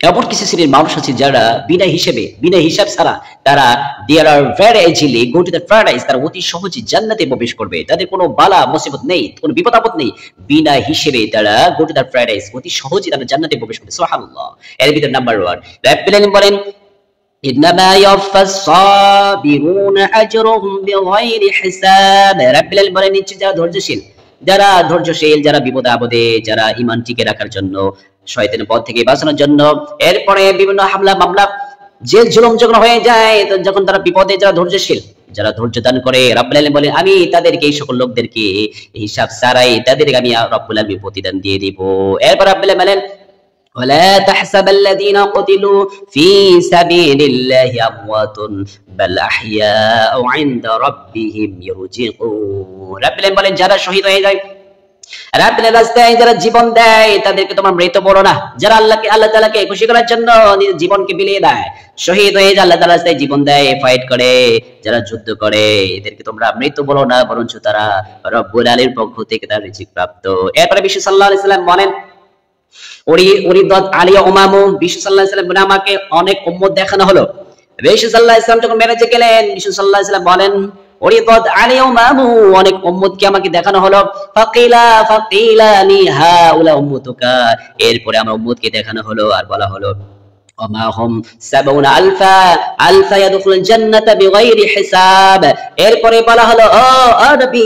এমন কিছু শ্রেণীর মানুষ আছে যারা বিনা হিসাব ছাড়া তারা there are very easily go to the paradise, তারা অতি সহজে জান্নাতে প্রবেশ করবে। তাদের কোনো বালা মুসিবত নেই, কোনো বিপদ আপদ নেই, বিনা হিসেবে তারা গো টু দ্য প্যারাডাইস, অতি সহজে তারা জান্নাতে প্রবেশ করবে। সুবহানাল্লাহ। এর ভিতর নাম্বার 1 রাব্বুল আলামিন বলেন ইন্নামা ইয়াফাস সাবিরুনা আজরুহুম বিগাইরি হিসাব। রাব্বুল আলামিন বলেন নিশ্চয় যারা ধৈর্যশীল, যারা বিপদে আপদে, যারা ঈমান টিকে রাখার জন্য, শয়তানের পথ থেকে বাঁচানোর জন্য, এরপরে বিভিন্ন হামলা মামলা জেল জুলুম যখন হয়ে যায়, যখন তারা বিপদে, যারা ধৈর্যশীল, যারা ধৈর্য দান করে, রব্বুল আলামিন বলেন আমি তাদেরকে, এই সকল লোকদেরকে হিসাব ছাড়াই তাদেরকে আমি রব্বুল আলামিন প্রতিদান দিয়ে দিব। এরপর রব্বুল আলামিন বলেন ولا تحسب الذين قتلوا في سبيل الله أموات بل أحياء عند ربهم يرزقون। রব্বুল আলামিন বলেন যারা শহীদ হয়ে যায়, রাব্বুল রাস্তায় যারা জীবন দেয়, তাদেরকে তোমরা মৃত বলো না। যারা আল্লাহ তাআলাকে খুশি করার জন্য নিজের জীবনকে বিলিয়ে দেয়, শহীদ হয়ে যায়, আল্লাহ তাআলার রাস্তায় জীবন দেয়, ফাইট করে, যারা যুদ্ধ করে, এদেরকে তোমরা মৃত বলো না, বরঞ্চ তারা রব্বুল আলামিনের পক্ষ থেকে তার রিজিক প্রাপ্ত। এরপরে বিশ্ব সাল্লাল্লাহু আলাইহি ওয়াসাল্লাম বলেন বিশ্ব সাল্লাল্লাহু আলাইহি ওয়াসাল্লাম বলেন আমাকে অনেক উম্মত দেখানো হলো। বিশ্ব সাল্লাল্লাহু আলাইহি ওয়াসাল্লাম যখন মেরাজে গেলেন, বিশ্ব সাল্লাল্লাহু আলাইহি ওয়াসাল্লাম বলেন অনেক উম্মতকে আমাকে দেখানো হলো। ফাকিলানি হাউলা উম্মতুকা, এরপরে আমার উম্মতকে দেখানো হলো আর বলা হলো ওমাহুম সাবউনা আলফা ইয়াদখুলুল জান্নাতা বিগাইরি হিসাব। এরপরে বলা হলো ও নবী,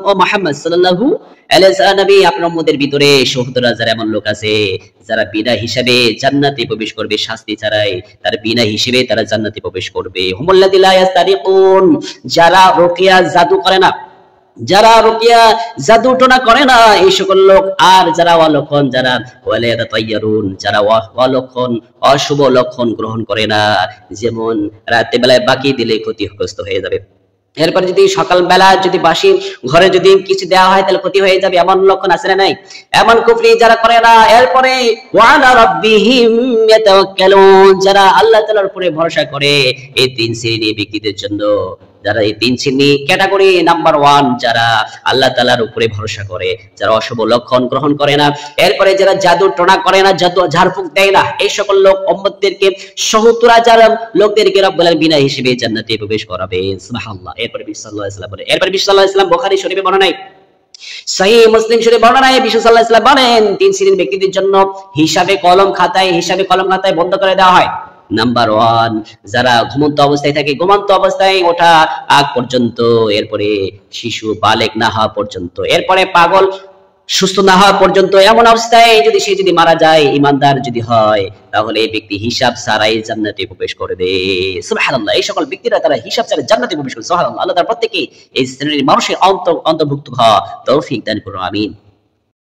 ও মুহাম্মদ সাল্লাল্লাহু আলাইহি ওয়াসাল্লাম, নবী আপনার উম্মতের ভিতরে ৭০,০০০ এমন লোক আছে যারা বিনা হিসাবে জান্নাতে প্রবেশ করবে, শাস্তি ছাড়াই তারা বিনা হিসাবে তারা জান্নাতে প্রবেশ করবে। হুমুল্লাযী লা ইস্তারিকুন, যারা রুকিয়া জাদু করে না, যারা রুকিয়া জাদু টোনা করে না, এই সকল লোক। আর যারা অলক্ষণ, যারা ওয়ালাদা তাইয়ারুন, যারা অলক্ষণ, অশুভ লক্ষণ গ্রহণ করে না, যেমন রাতে বেলায় বাকি দিলে ক্ষতিগ্রস্ত হয়ে যাবে, এরপরে যদি সকাল বেলা যদি বাসি ঘরে যদি কিছু দেওয়া হয় তাহলে ক্ষতি হয়ে যাবে, এমন লক্ষণ আছে না নাই? এমন কুফরি যারা করে না। এরপরে ওয়ালা রাব্বিহিম ইয়াতাওয়াক্কালুন, যারা আল্লাহ তাআলার উপরে ভরসা করে, এই তিন শ্রেণীর ব্যক্তিদের জন্য, যারা এই তিন শ্রেণী ক্যাটাগরি, নাম্বার 1 যারা আল্লাহ তাআলার উপরে ভরসা করে, যারা অশুভ লক্ষণ গ্রহণ করে না, এরপরে যারা জাদু টোনা করে না, জাদু ঝাড়ফুঁক দেয় না, এই সকল লোক উম্মতদেরকে ৭০,০০০ লোকদেরকে রব্বুল আলামিন বিনা হিসেবে জান্নাতে প্রবেশ করাবে। সুবহানাল্লাহ। এরপরে বিশ্বল্লাহু সাল্লাল্লাহু আলাইহি ওয়াসাল্লাম বলেন, এরপরে বিশ্বল্লাহু সাল্লাল্লাহু আলাইহি ওয়াসাল্লাম বুখারী শরীফে বর্ণনা, সহিহ মুসলিম শরীফে বর্ণনা, বিশ্বল্লাহু সাল্লাল্লাহু আলাইহি ওয়াসাল্লাম বলেন তিন শ্রেণীর ব্যক্তিদের জন্য হিসাবে কলম খাতায় বন্ধ করে দেওয়া হয়। নাম্বার 1 যারা ঘুমন্ত অবস্থায় থাকে, ঘুমন্ত অবস্থায় ওঠা আগ পর্যন্ত, এরপরে শিশু বালেগ না হওয়া পর্যন্ত, এরপরে পাগল সুস্থ না হওয়া পর্যন্ত, এমন অবস্থায় যদি সে যদি মারা যায়, ইমানদার যদি হয়, তাহলে এই ব্যক্তি হিসাব ছাড়াই জান্নাতে প্রবেশ করবে। সুবহানাল্লাহ। এই সকল ব্যক্তিরা তারা হিসাব ছাড়াই জান্নাতে প্রবেশ করবে। সুবহানাল্লাহ। আল্লাহ তাআলা প্রত্যেককে এই শ্রেণীর মানুষের অন্তর্ভুক্ত হওয়া তৌফিক দান করুন। আমিন।